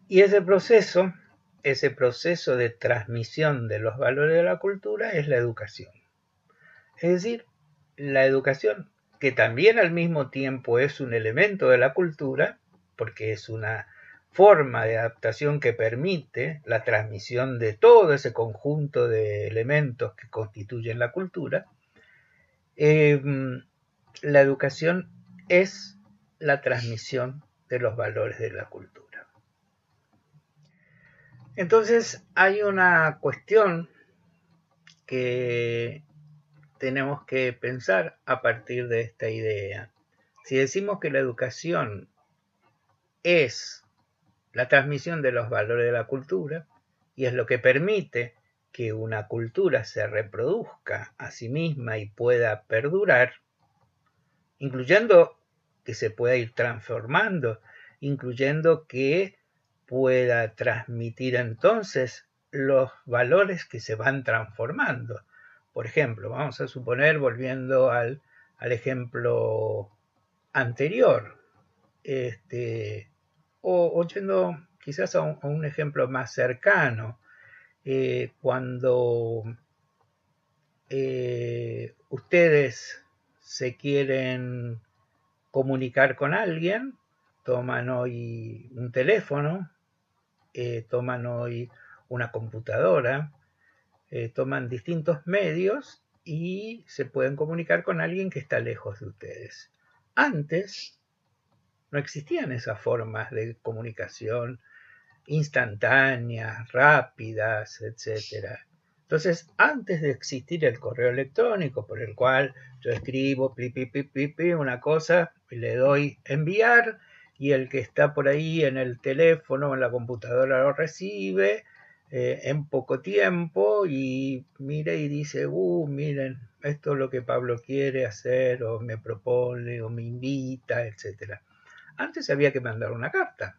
Y ese proceso de transmisión de los valores de la cultura es la educación. Es decir, la educación, que también al mismo tiempo es un elemento de la cultura, porque es una forma de adaptación que permite la transmisión de todo ese conjunto de elementos que constituyen la cultura, eh, la educación es la transmisión de los valores de la cultura. Entonces hay una cuestión que tenemos que pensar a partir de esta idea. Si decimos que la educación es la transmisión de los valores de la cultura y es lo que permite que una cultura se reproduzca a sí misma y pueda perdurar, incluyendo que se pueda ir transformando, incluyendo que pueda transmitir entonces los valores que se van transformando. Por ejemplo, vamos a suponer, volviendo al ejemplo anterior, o yendo quizás a un ejemplo más cercano, cuando ustedes se quieren comunicar con alguien, toman hoy un teléfono, toman hoy una computadora, toman distintos medios y se pueden comunicar con alguien que está lejos de ustedes. Antes no existían esas formas de comunicación instantáneas, rápidas, etcétera. Entonces, antes de existir el correo electrónico por el cual yo escribo una cosa y le doy enviar y el que está por ahí en el teléfono o en la computadora lo recibe en poco tiempo y mira y dice, miren, esto es lo que Pablo quiere hacer o me propone o me invita, etcétera. Antes había que mandar una carta,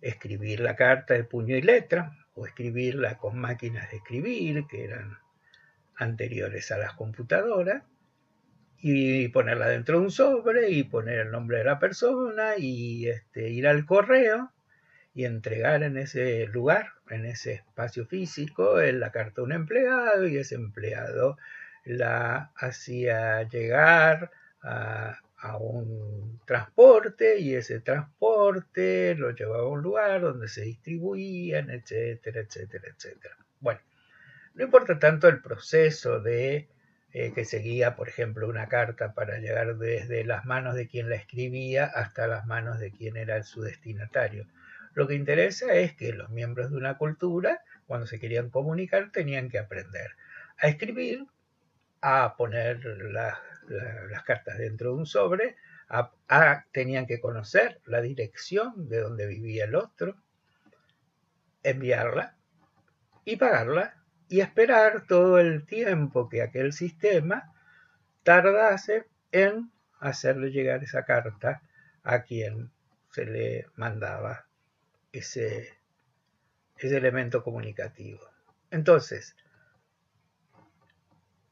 escribir la carta de puño y letra o escribirla con máquinas de escribir que eran anteriores a las computadoras y ponerla dentro de un sobre y poner el nombre de la persona y ir al correo y entregar en ese lugar, en ese espacio físico, la carta a un empleado y ese empleado la hacía llegar a un transporte y ese transporte lo llevaba a un lugar donde se distribuían, etcétera, etcétera, etcétera. Bueno, no importa tanto el proceso de que seguía, por ejemplo, una carta para llegar desde las manos de quien la escribía hasta las manos de quien era su destinatario. Lo que interesa es que los miembros de una cultura, cuando se querían comunicar, tenían que aprender a escribir, a poner las cartas dentro de un sobre, tenían que conocer la dirección de donde vivía el otro, enviarla y pagarla y esperar todo el tiempo que aquel sistema tardase en hacerle llegar esa carta a quien se le mandaba ese elemento comunicativo. Entonces,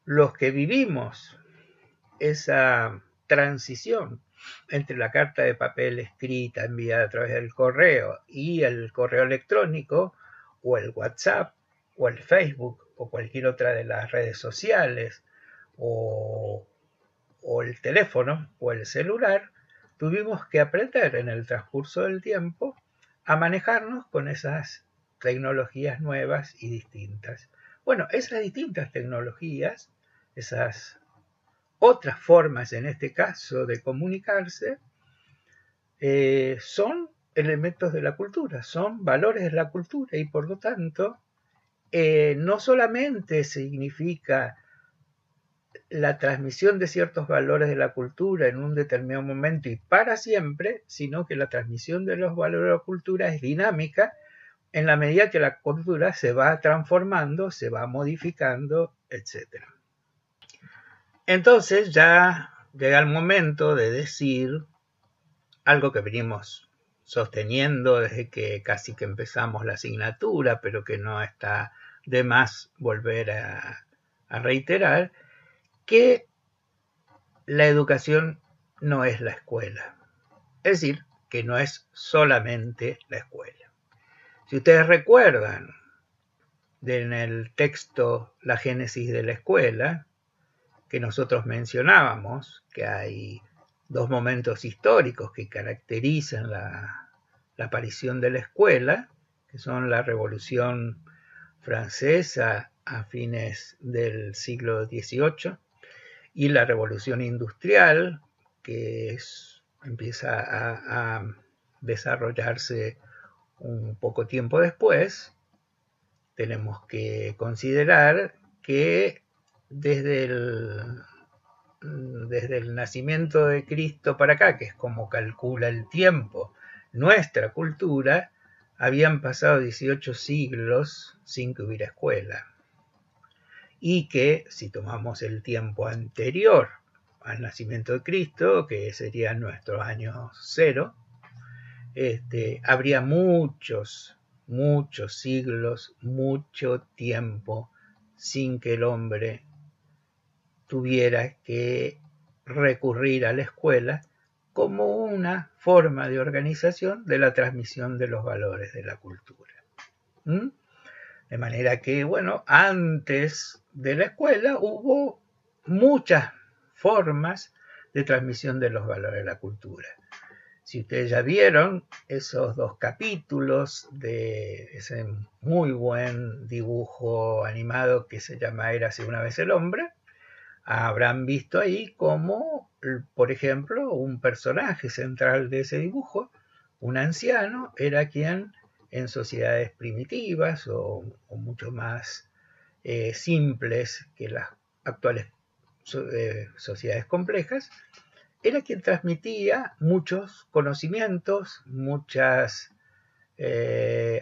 los que vivimos esa transición entre la carta de papel escrita enviada a través del correo y el correo electrónico o el WhatsApp o el Facebook o cualquier otra de las redes sociales o el teléfono o el celular, tuvimos que aprender en el transcurso del tiempo a manejarnos con esas tecnologías nuevas y distintas. Bueno, esas distintas tecnologías, esas otras formas en este caso de comunicarse, son elementos de la cultura, son valores de la cultura y por lo tanto no solamente significa la transmisión de ciertos valores de la cultura en un determinado momento y para siempre, sino que la transmisión de los valores de la cultura es dinámica en la medida que la cultura se va transformando, se va modificando, etc. Entonces ya llega el momento de decir algo que venimos sosteniendo desde que casi que empezamos la asignatura, pero que no está de más volver a reiterar, que la educación no es la escuela. Es decir, que no es solamente la escuela. Si ustedes recuerdan en el texto La Génesis de la Escuela, que nosotros mencionábamos, que hay dos momentos históricos que caracterizan la aparición de la escuela, que son la Revolución Francesa a fines del siglo XVIII y la Revolución Industrial, que empieza a desarrollarse un poco tiempo después. Tenemos que considerar que desde el nacimiento de Cristo para acá, que es como calcula el tiempo, nuestra cultura, habían pasado 18 siglos sin que hubiera escuela. Y que si tomamos el tiempo anterior al nacimiento de Cristo, que sería nuestro año cero, habría muchos siglos, mucho tiempo sin que el hombre tuviera que recurrir a la escuela como una forma de organización de la transmisión de los valores de la cultura. De manera que, bueno, antes de la escuela hubo muchas formas de transmisión de los valores de la cultura. Si ustedes ya vieron esos dos capítulos de ese muy buen dibujo animado que se llama Érase una vez el hombre, habrán visto ahí como, por ejemplo, un personaje central de ese dibujo, un anciano, era quien en sociedades primitivas o mucho más simples que las actuales sociedades complejas, era quien transmitía muchos conocimientos, muchas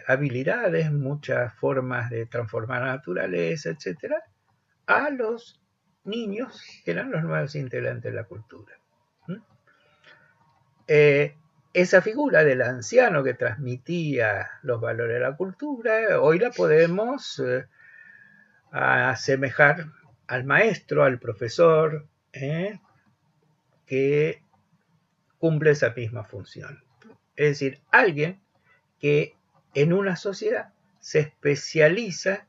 habilidades, muchas formas de transformar la naturaleza, etc., a los niños que eran los nuevos integrantes de la cultura. Esa figura del anciano que transmitía los valores de la cultura, hoy la podemos asemejar al maestro, al profesor, que cumple esa misma función. Es decir, alguien que en una sociedad se especializa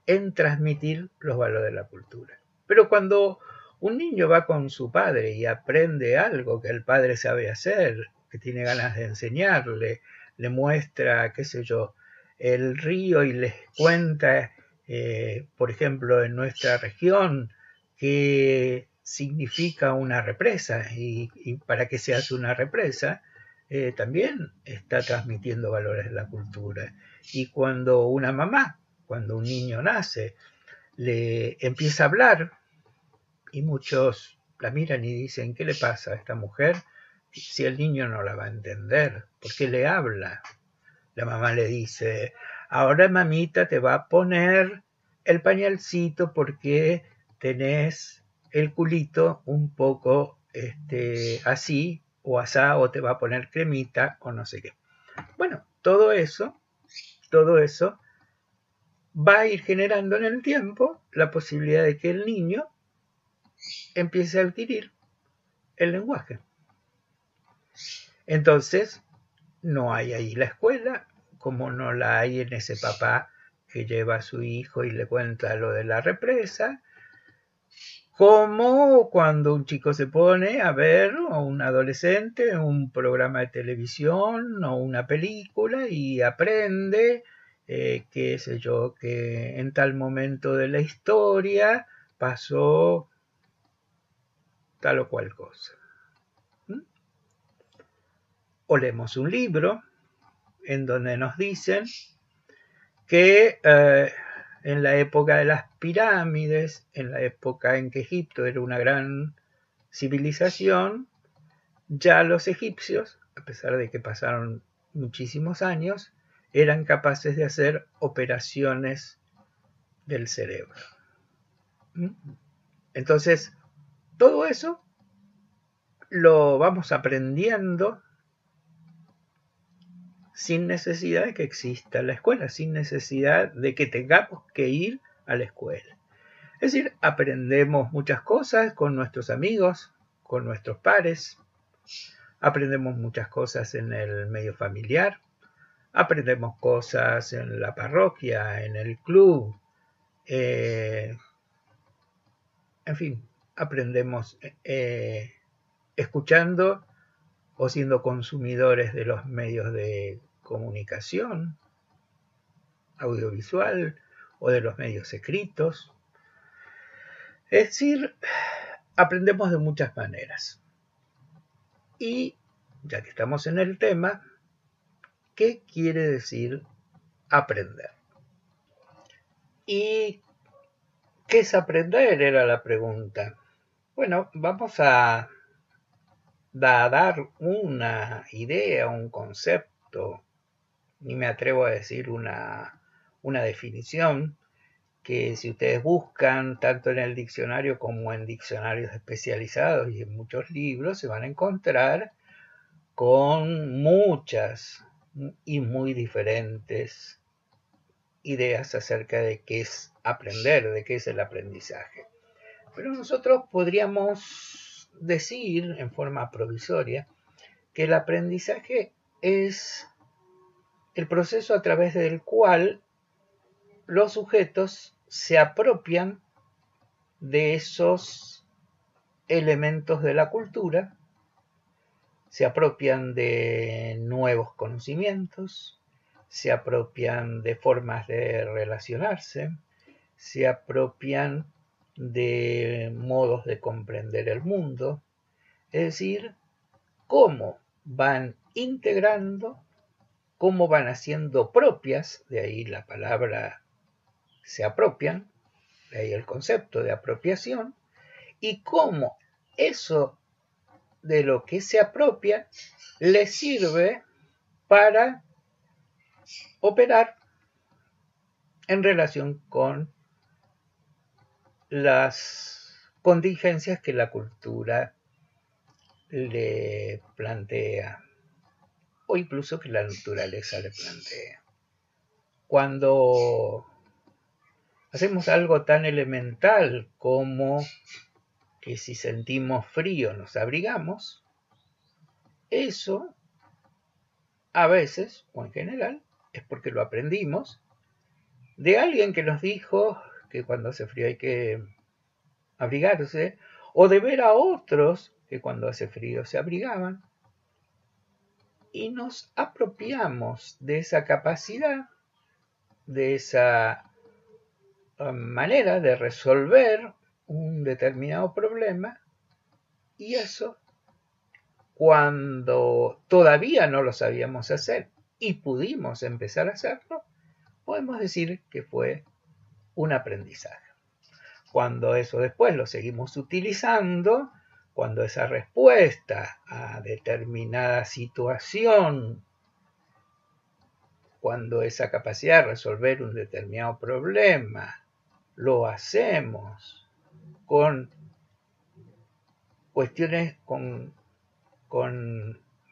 en transmitir los valores de la cultura. Pero cuando un niño va con su padre y aprende algo que el padre sabe hacer, que tiene ganas de enseñarle, le muestra, qué sé yo, el río y les cuenta, por ejemplo, en nuestra región, qué significa una represa y para qué se hace una represa, también está transmitiendo valores de la cultura. Y cuando una mamá, cuando un niño nace, le empieza a hablar, y muchos la miran y dicen, ¿qué le pasa a esta mujer? Si el niño no la va a entender, ¿por qué le habla? La mamá le dice, ahora mamita te va a poner el pañalcito porque tenés el culito un poco así o asá, o te va a poner cremita o no sé qué. Bueno, todo eso va a ir generando en el tiempo la posibilidad de que el niño empiece a adquirir el lenguaje. Entonces, no hay ahí la escuela, como no la hay en ese papá que lleva a su hijo y le cuenta lo de la represa, como cuando un chico se pone a ver, o un adolescente, un programa de televisión o una película y aprende, qué sé yo, que en tal momento de la historia pasó tal o cual cosa. O leemos un libro en donde nos dicen que en la época de las pirámides, en la época en que Egipto era una gran civilización, ya los egipcios, a pesar de que pasaron muchísimos años, eran capaces de hacer operaciones del cerebro. Entonces, todo eso lo vamos aprendiendo sin necesidad de que exista la escuela, sin necesidad de que tengamos que ir a la escuela. Es decir, aprendemos muchas cosas con nuestros amigos, con nuestros pares, Aprendemos muchas cosas en el medio familiar, aprendemos cosas en la parroquia, en el club, en fin, aprendemos escuchando o siendo consumidores de los medios de comunicación audiovisual o de los medios escritos. Es decir, aprendemos de muchas maneras. Y ya que estamos en el tema, ¿qué quiere decir aprender? ¿Y qué es aprender? Era la pregunta. Bueno, vamos a dar una idea, un concepto, ni me atrevo a decir una definición, que si ustedes buscan tanto en el diccionario como en diccionarios especializados y en muchos libros, se van a encontrar con muchas y muy diferentes ideas acerca de qué es aprender, de qué es el aprendizaje. Pero nosotros podríamos decir en forma provisoria que el aprendizaje es el proceso a través del cual los sujetos se apropian de esos elementos de la cultura, se apropian de nuevos conocimientos, se apropian de formas de relacionarse, se apropian de modos de comprender el mundo, es decir, cómo van integrando, cómo van haciendo propias, de ahí la palabra se apropian, de ahí el concepto de apropiación, y cómo eso de lo que se apropia les sirve para operar en relación con las contingencias que la cultura le plantea o incluso que la naturaleza le plantea. Cuando hacemos algo tan elemental como que si sentimos frío nos abrigamos, eso a veces, o en general, es porque lo aprendimos de alguien que nos dijo que cuando hace frío hay que abrigarse, o de ver a otros que cuando hace frío se abrigaban, y nos apropiamos de esa capacidad, de esa manera de resolver un determinado problema, y eso, cuando todavía no lo sabíamos hacer y pudimos empezar a hacerlo, podemos decir que fue un aprendizaje. Cuando eso después lo seguimos utilizando, cuando esa respuesta a determinada situación, cuando esa capacidad de resolver un determinado problema, lo hacemos con cuestiones,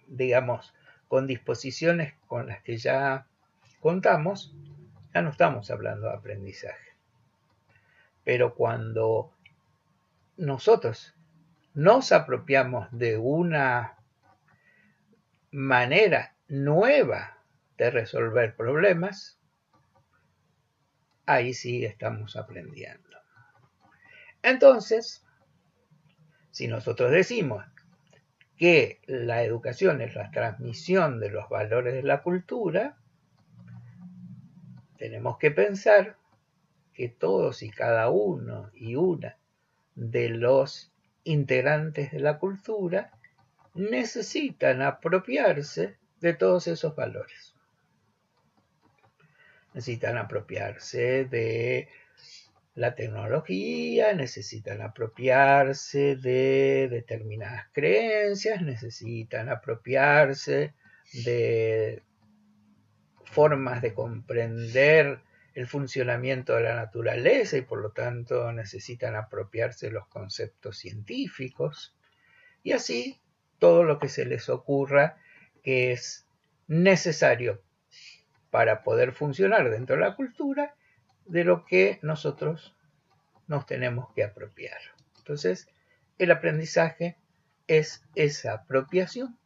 digamos, con disposiciones con las que ya contamos, ya no estamos hablando de aprendizaje. Pero cuando nosotros nos apropiamos de una manera nueva de resolver problemas, ahí sí estamos aprendiendo. Entonces, si nosotros decimos que la educación es la transmisión de los valores de la cultura, tenemos que pensar que todos y cada uno y una de los integrantes de la cultura necesitan apropiarse de todos esos valores. Necesitan apropiarse de la tecnología, necesitan apropiarse de determinadas creencias, necesitan apropiarse de formas de comprender el funcionamiento de la naturaleza y por lo tanto necesitan apropiarse de los conceptos científicos y así todo lo que se les ocurra que es necesario para poder funcionar dentro de la cultura, de lo que nosotros nos tenemos que apropiar. Entonces, el aprendizaje es esa apropiación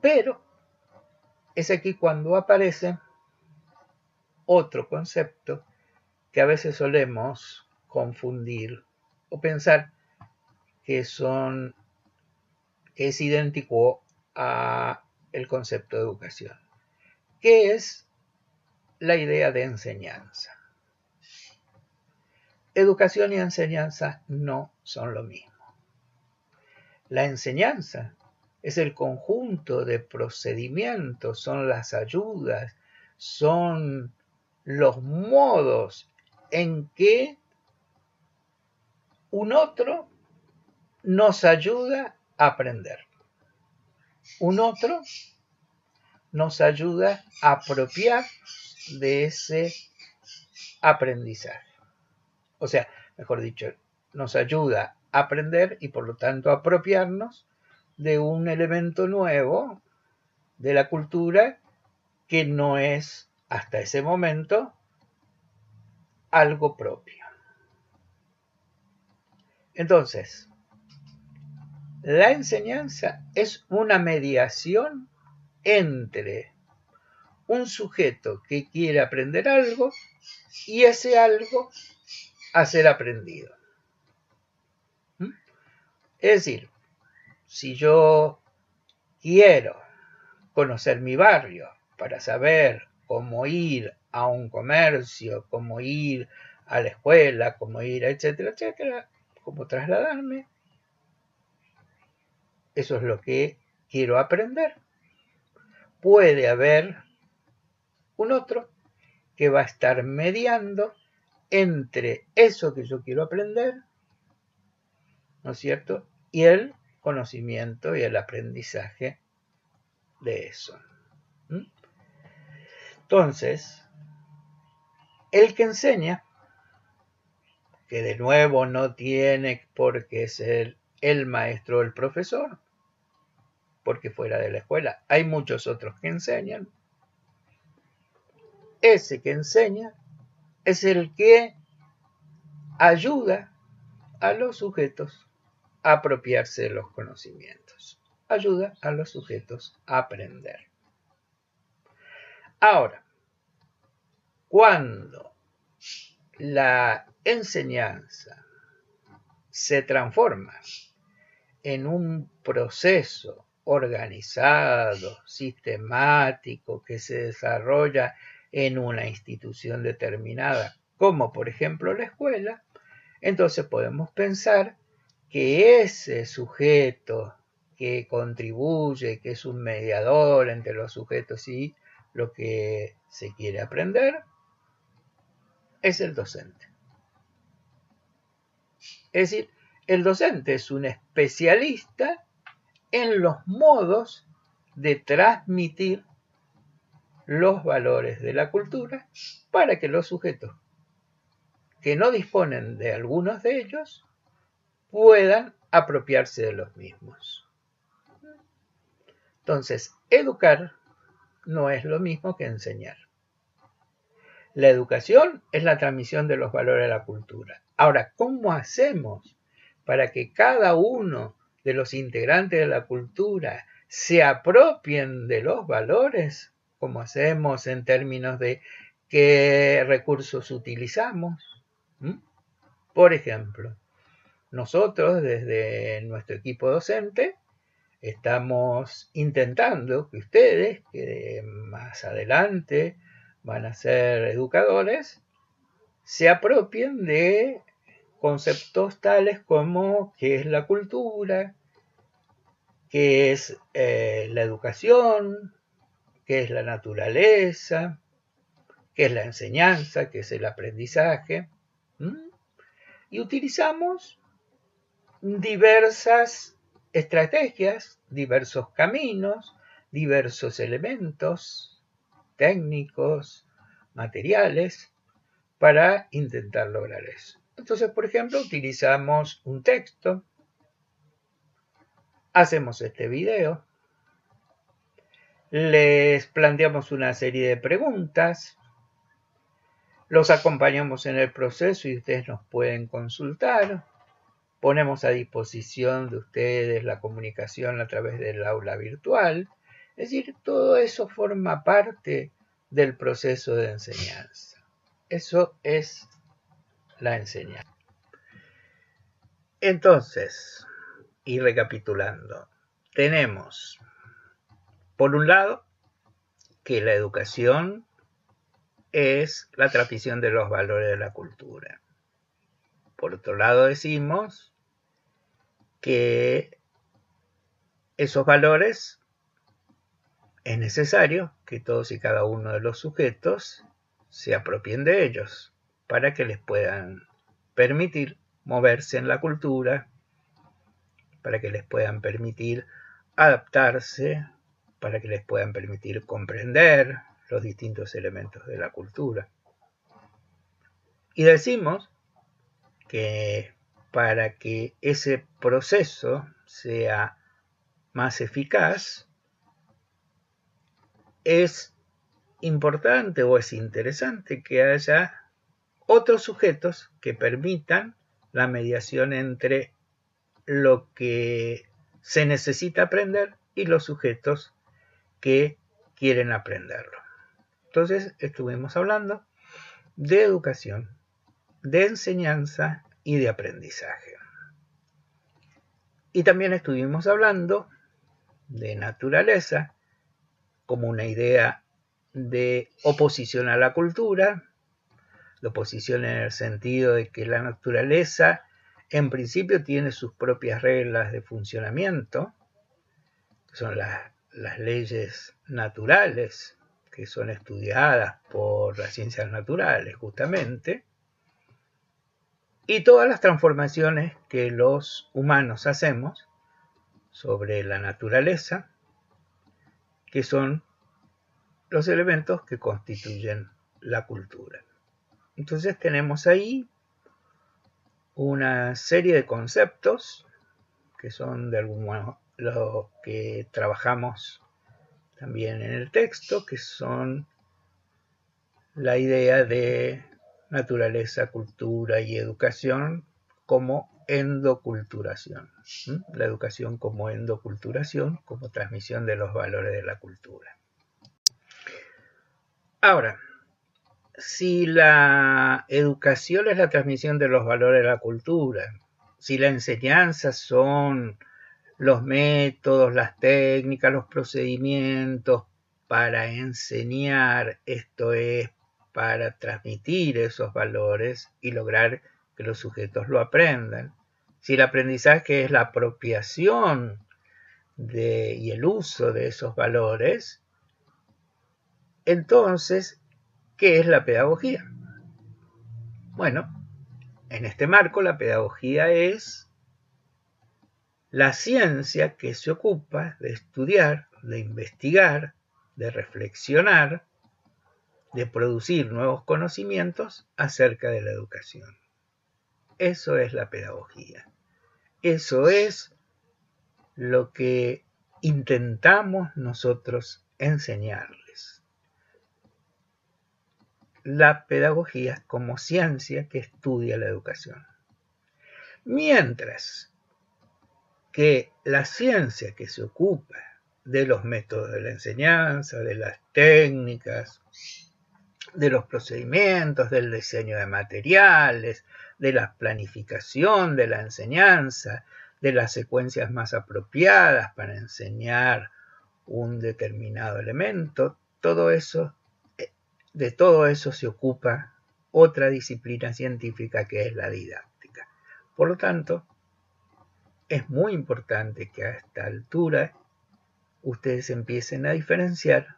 Pero es aquí cuando aparece otro concepto que a veces solemos confundir o pensar que es idéntico a el concepto de educación, que es la idea de enseñanza. Educación y enseñanza no son lo mismo. La enseñanza es el conjunto de procedimientos, son las ayudas, son los modos en que un otro nos ayuda a aprender. Un otro nos ayuda a apropiar de ese aprendizaje. O sea, mejor dicho, nos ayuda a aprender y por lo tanto a apropiarnos de un elemento nuevo de la cultura que no es hasta ese momento algo propio. Entonces, la enseñanza es una mediación entre un sujeto que quiere aprender algo y ese algo a ser aprendido. Es decir, si yo quiero conocer mi barrio para saber cómo ir a un comercio, cómo ir a la escuela, cómo ir, etcétera, etcétera, cómo trasladarme, eso es lo que quiero aprender. Puede haber un otro que va a estar mediando entre eso que yo quiero aprender, ¿no es cierto?, y el conocimiento y el aprendizaje de eso. Entonces, el que enseña, que de nuevo no tiene por qué ser el maestro o el profesor, porque fuera de la escuela hay muchos otros que enseñan, ese que enseña es el que ayuda a los sujetos a apropiarse de los conocimientos, ayuda a los sujetos a aprender. Ahora, cuando la enseñanza se transforma en un proceso organizado, sistemático, que se desarrolla en una institución determinada, como por ejemplo la escuela, entonces podemos pensar que ese sujeto que contribuye, que es un mediador entre los sujetos y lo que se quiere aprender, es el docente. Es decir, el docente es un especialista en los modos de transmitir los valores de la cultura para que los sujetos que no disponen de algunos de ellos puedan apropiarse de los mismos. Entonces, educar no es lo mismo que enseñar. La educación es la transmisión de los valores de la cultura. Ahora, ¿cómo hacemos para que cada uno de los integrantes de la cultura se apropien de los valores? ¿Cómo hacemos en términos de qué recursos utilizamos? Por ejemplo, nosotros desde nuestro equipo docente estamos intentando que ustedes, que más adelante van a ser educadores, se apropien de conceptos tales como qué es la cultura, qué es la educación, qué es la naturaleza, qué es la enseñanza, qué es el aprendizaje. Y utilizamos diversas estrategias, diversos caminos, diversos elementos técnicos, materiales, para intentar lograr eso. Entonces, por ejemplo, utilizamos un texto, hacemos este video, les planteamos una serie de preguntas, los acompañamos en el proceso y ustedes nos pueden consultar, ponemos a disposición de ustedes la comunicación a través del aula virtual. Es decir, todo eso forma parte del proceso de enseñanza. Eso es la enseñanza. Entonces, y recapitulando, tenemos, por un lado, que la educación es la transmisión de los valores de la cultura. Por otro lado, decimos que esos valores es necesario que todos y cada uno de los sujetos se apropien de ellos para que les puedan permitir moverse en la cultura, para que les puedan permitir adaptarse, para que les puedan permitir comprender los distintos elementos de la cultura. Y decimos que para que ese proceso sea más eficaz, es importante o es interesante que haya otros sujetos que permitan la mediación entre lo que se necesita aprender y los sujetos que quieren aprenderlo. Entonces estuvimos hablando de educación, de enseñanza y de aprendizaje. Y también estuvimos hablando de naturaleza como una idea de oposición a la cultura, de oposición en el sentido de que la naturaleza en principio tiene sus propias reglas de funcionamiento, que son las leyes naturales, que son estudiadas por las ciencias naturales justamente, y todas las transformaciones que los humanos hacemos sobre la naturaleza, que son los elementos que constituyen la cultura. Entonces tenemos ahí una serie de conceptos que son de algún modo los que trabajamos también en el texto, que son la idea de naturaleza, cultura y educación como endoculturación. La educación como endoculturación, como transmisión de los valores de la cultura. Ahora, si la educación es la transmisión de los valores de la cultura, si la enseñanza son los métodos, las técnicas, los procedimientos para enseñar, esto es, para transmitir esos valores y lograr que los sujetos lo aprendan. Si el aprendizaje es la apropiación y el uso de esos valores, entonces, ¿qué es la pedagogía? Bueno, en este marco la pedagogía es la ciencia que se ocupa de estudiar, de investigar, de reflexionar, de producir nuevos conocimientos acerca de la educación. Eso es la pedagogía. Eso es lo que intentamos nosotros enseñarles. La pedagogía como ciencia que estudia la educación. Mientras que la ciencia que se ocupa de los métodos de la enseñanza, de las técnicas, de los procedimientos, del diseño de materiales, de la planificación de la enseñanza, de las secuencias más apropiadas para enseñar un determinado elemento, de todo eso se ocupa otra disciplina científica que es la didáctica. Por lo tanto, es muy importante que a esta altura ustedes empiecen a diferenciar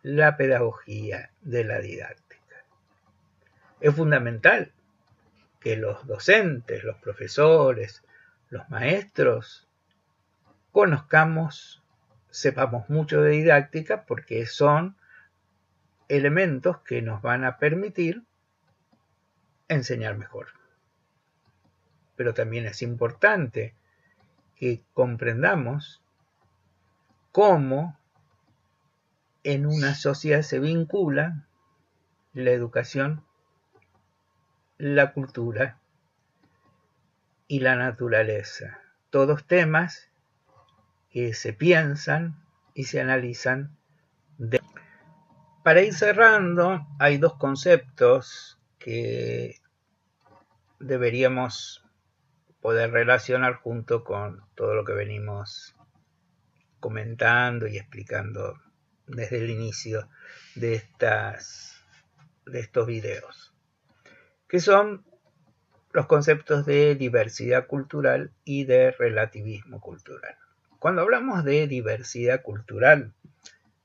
la pedagogía de la didáctica. Es fundamental que los docentes, los profesores, los maestros conozcamos, sepamos mucho de didáctica porque son elementos que nos van a permitir enseñar mejor. Pero también es importante que comprendamos cómo en una sociedad se vincula la educación, la cultura y la naturaleza. Todos temas que se piensan y se analizan. Para ir cerrando, hay dos conceptos que deberíamos poder relacionar junto con todo lo que venimos comentando y explicando desde el inicio de estos videos, que son los conceptos de diversidad cultural y de relativismo cultural. Cuando hablamos de diversidad cultural,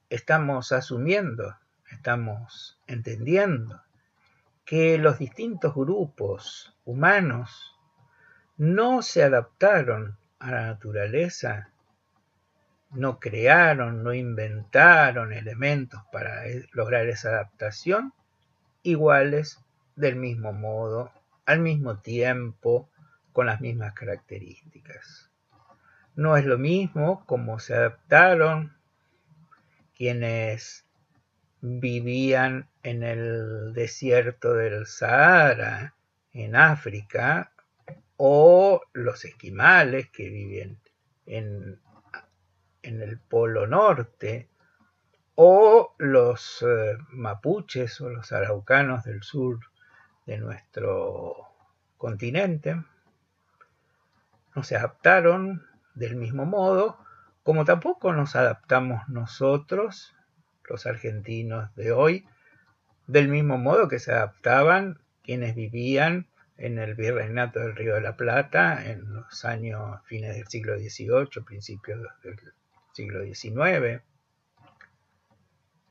estamos asumiendo, estamos entendiendo que los distintos grupos humanos no se adaptaron a la naturaleza, no crearon, no inventaron elementos para lograr esa adaptación iguales del mismo modo, al mismo tiempo, con las mismas características. No es lo mismo como se adaptaron quienes vivían en el desierto del Sahara, en África, o los esquimales que viven en el Polo Norte, o los mapuches o los araucanos del sur de nuestro continente. No se adaptaron del mismo modo, como tampoco nos adaptamos nosotros, los argentinos de hoy, del mismo modo que se adaptaban quienes vivían en el Virreinato del Río de la Plata en los años fines del siglo XVIII, principios del siglo XIX.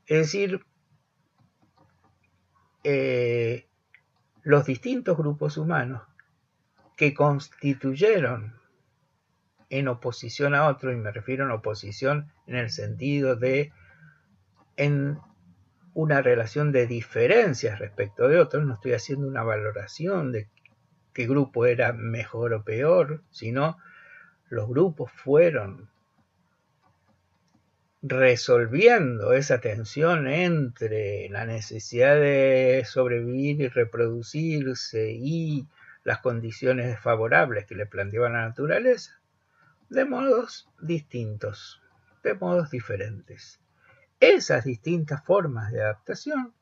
Es decir, los distintos grupos humanos que constituyeron en oposición a otro, y me refiero a oposición en el sentido de en una relación de diferencias respecto de otros, no estoy haciendo una valoración de qué grupo era mejor o peor, sino los grupos fueron resolviendo esa tensión entre la necesidad de sobrevivir y reproducirse y las condiciones desfavorables que le planteaba la naturaleza, de modos distintos, de modos diferentes. Esas distintas formas de adaptación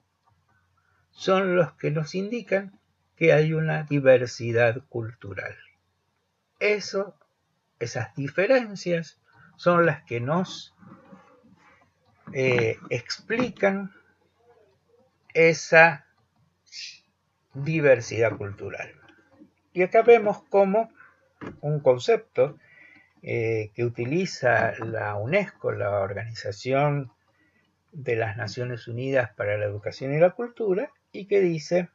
son los que nos indican que hay una diversidad cultural. Esas diferencias son las que nos explican esa diversidad cultural. Y acá vemos cómo un concepto que utiliza la UNESCO, la Organización de las Naciones Unidas para la Educación y la Cultura, y que dice: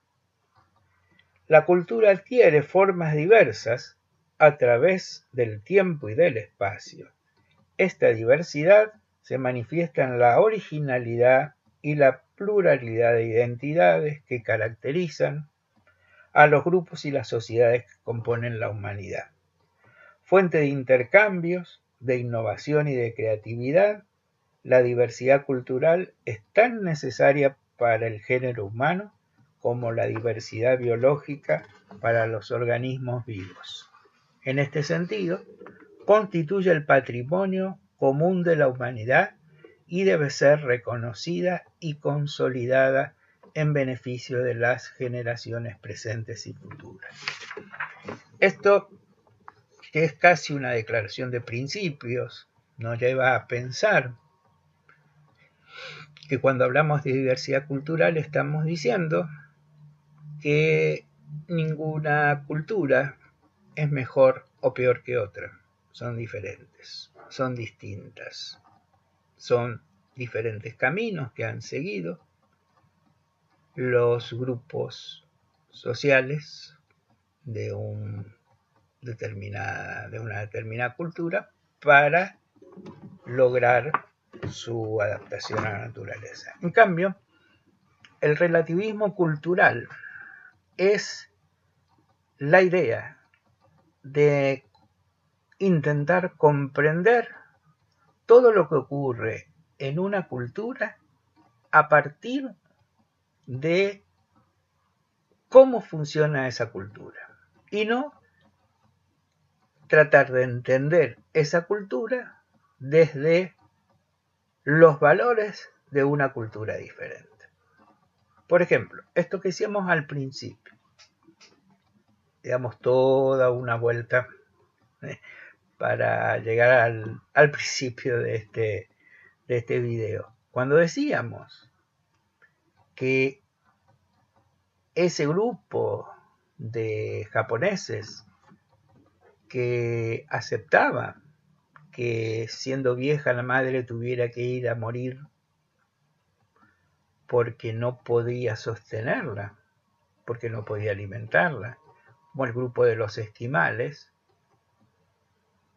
la cultura adquiere formas diversas a través del tiempo y del espacio. Esta diversidad se manifiesta en la originalidad y la pluralidad de identidades que caracterizan a los grupos y las sociedades que componen la humanidad. Fuente de intercambios, de innovación y de creatividad, la diversidad cultural es tan necesaria para el género humano como la diversidad biológica para los organismos vivos. En este sentido, constituye el patrimonio común de la humanidad y debe ser reconocida y consolidada en beneficio de las generaciones presentes y futuras. Esto, que es casi una declaración de principios, nos lleva a pensar que cuando hablamos de diversidad cultural estamos diciendo que ninguna cultura es mejor o peor que otra. Son diferentes, son distintas, son diferentes caminos que han seguido los grupos sociales de una determinada cultura para lograr su adaptación a la naturaleza. En cambio, el relativismo cultural es la idea de intentar comprender todo lo que ocurre en una cultura a partir de cómo funciona esa cultura y no tratar de entender esa cultura desde los valores de una cultura diferente. Por ejemplo, esto que hicimos al principio, digamos toda una vuelta para llegar al principio de este video. Cuando decíamos que ese grupo de japoneses que aceptaba que siendo vieja la madre tuviera que ir a morir porque no podía sostenerla, porque no podía alimentarla, como el grupo de los esquimales,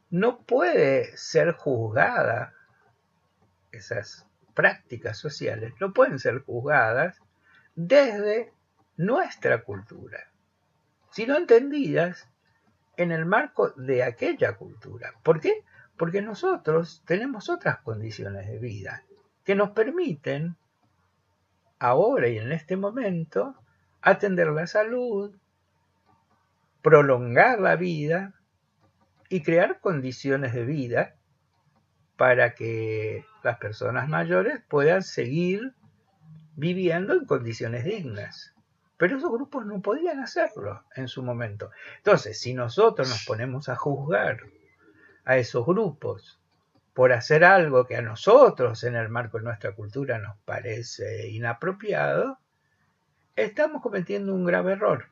no puede ser juzgada, esas prácticas sociales no pueden ser juzgadas desde nuestra cultura, sino entendidas en el marco de aquella cultura. ¿Por qué? Porque nosotros tenemos otras condiciones de vida que nos permiten, ahora y en este momento, atender la salud, prolongar la vida y crear condiciones de vida para que las personas mayores puedan seguir viviendo en condiciones dignas. Pero esos grupos no podían hacerlo en su momento. Entonces, si nosotros nos ponemos a juzgar a esos grupos por hacer algo que a nosotros en el marco de nuestra cultura nos parece inapropiado, estamos cometiendo un grave error,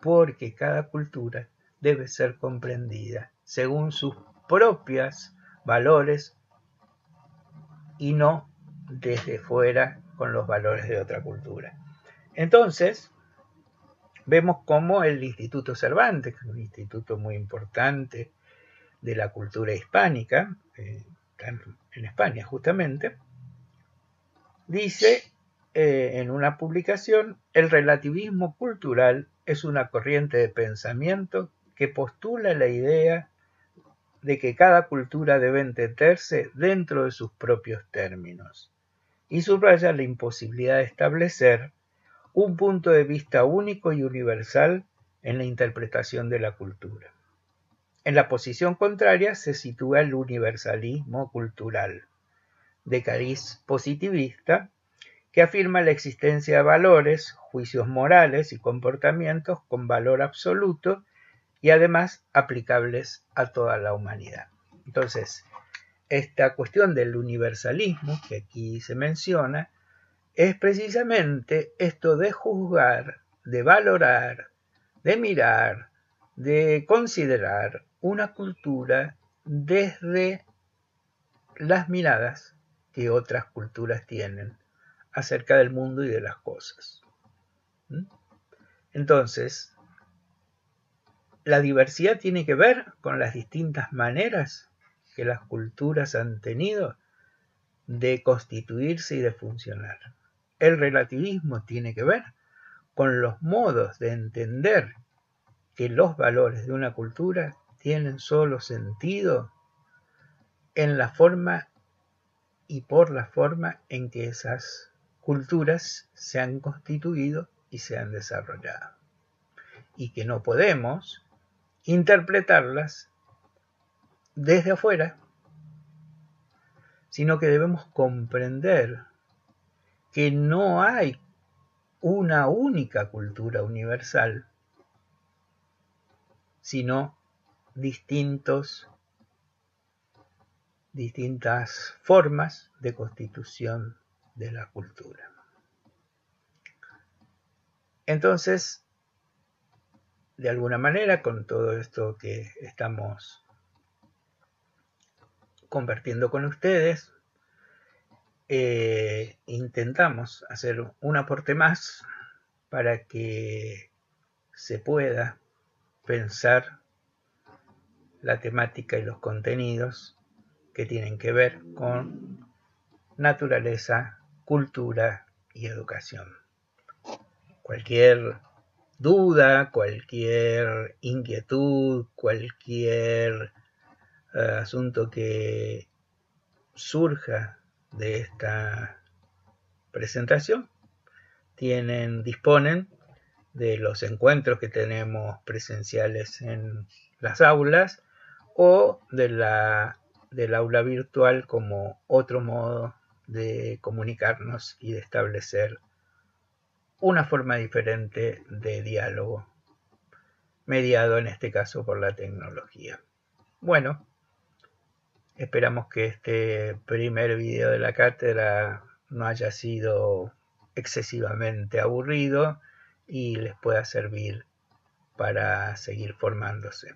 porque cada cultura debe ser comprendida según sus propios valores y no desde fuera con los valores de otra cultura. Entonces, vemos cómo el Instituto Cervantes, que es un instituto muy importante de la cultura hispánica, en España justamente, dice en una publicación: el relativismo cultural es una corriente de pensamiento que postula la idea de que cada cultura debe entenderse dentro de sus propios términos, y subraya la imposibilidad de establecer un punto de vista único y universal en la interpretación de la cultura. En la posición contraria se sitúa el universalismo cultural, de cariz positivista, que afirma la existencia de valores, juicios morales y comportamientos con valor absoluto y además aplicables a toda la humanidad. Entonces, esta cuestión del universalismo que aquí se menciona es precisamente esto de juzgar, de valorar, de mirar, de considerar una cultura desde las miradas que otras culturas tienen acerca del mundo y de las cosas. Entonces, la diversidad tiene que ver con las distintas maneras que las culturas han tenido de constituirse y de funcionar. El relativismo tiene que ver con los modos de entender que los valores de una cultura tienen solo sentido en la forma y por la forma en que esas culturas se han constituido y se han desarrollado, y que no podemos interpretarlas desde afuera, sino que debemos comprender que no hay una única cultura universal, sino distintas formas de constitución de la cultura. Entonces, de alguna manera, con todo esto que estamos compartiendo con ustedes, intentamos hacer un aporte más para que se pueda pensar la temática y los contenidos que tienen que ver con naturaleza, cultura y educación. Cualquier duda, cualquier inquietud, cualquier asunto que surja de esta presentación, disponen de los encuentros que tenemos presenciales en las aulas o de del aula virtual como otro modo de comunicarnos y de establecer una forma diferente de diálogo, mediado en este caso por la tecnología. Bueno, esperamos que este primer video de la cátedra no haya sido excesivamente aburrido y les pueda servir para seguir formándose.